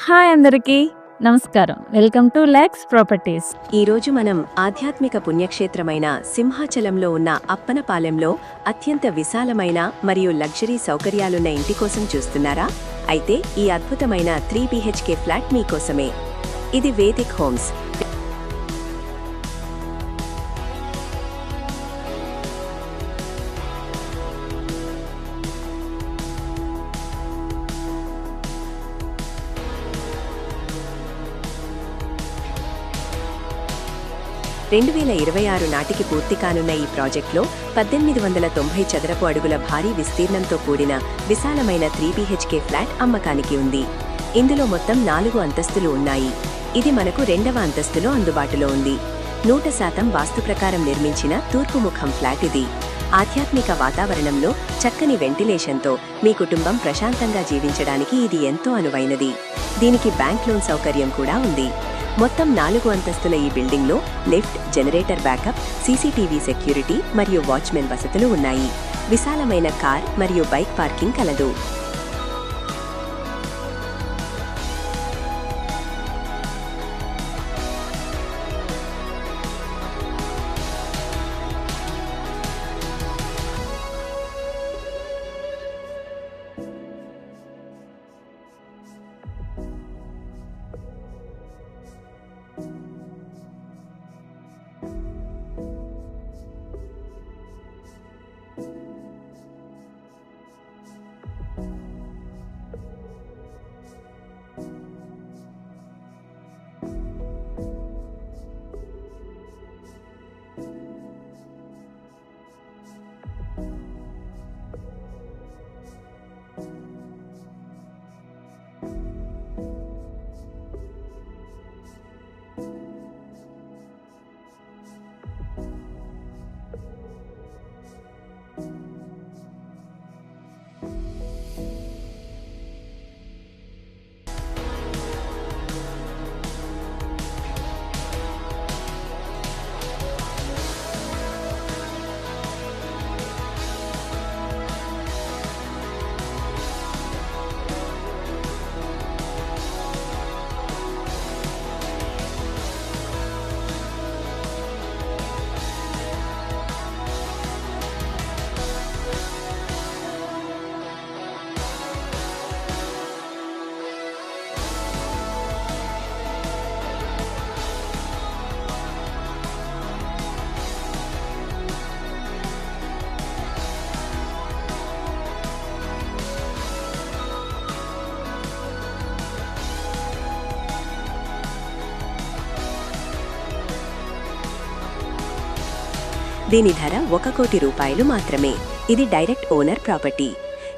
Hi అందరికీ నమస్కారం. Welcome to Lex Properties. ఈరోజు మనం ఆధ్యాత్మిక పుణ్యక్షేత్రమైన సింహాచలంలో ఉన్న అప్పనపాలెంలో అత్యంత విశాలమైన మరియు లగ్జరీ సౌకర్యాలున్న ఇంటి కోసం చూస్తున్నారా? అయితే ఈ అద్భుతమైన 3 BHK ఫ్లాట్ మీకోసమే. ఇది వేదిక్ హోమ్స్. రెండు 2026 నాటికి పూర్తి కానున్న ఈ ప్రాజెక్టులో 1890 చదరపు అడుగుల భారీ విస్తీర్ణంతో కూడిన విశాలమైన 3 BHK ఫ్లాట్ అమ్మకానికి ఉంది. ఇందులో మొత్తం 4 అంతస్తులు ఉన్నాయి. ఇది మనకు 2వ అంతస్తులో అందుబాటులో ఉంది. 100% వాస్తు ప్రకారం నిర్మించిన తూర్పుముఖం ఫ్లాట్ ఇది. ఆధ్యాత్మిక వాతావరణంలో చక్కని వెంటిలేషన్తో మీ కుటుంబం ప్రశాంతంగా జీవించడానికి ఇది ఎంతో అనువైనది. దీనికి బ్యాంక్ లోన్ సౌకర్యం కూడా ఉంది. మొత్తం 4 అంతస్తుల ఈ బిల్డింగ్లో lift, generator backup, CCTV security మరియు వాచ్మెన్ వసతులు ఉన్నాయి. విశాలమైన కార్ మరియు బైక్ పార్కింగ్ కలదు. దీని ధర 1 కోటి రూపాయలు మాత్రమే. ఇది డైరెక్ట్ ఓనర్ ప్రాపర్టీ.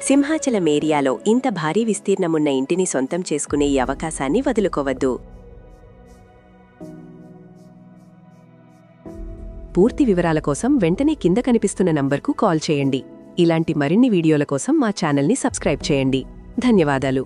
సింహాచలం ఏరియాలో ఇంత భారీ విస్తీర్ణమున్న ఇంటిని సొంతం చేసుకునే ఈ అవకాశాన్ని వదులుకోవద్దు. పూర్తి వివరాల కోసం వెంటనే కింద కనిపిస్తున్న నంబర్కు కాల్ చేయండి. ఇలాంటి మరిన్ని వీడియోల కోసం మా ఛానల్ని సబ్స్క్రైబ్ చేయండి. ధన్యవాదాలు.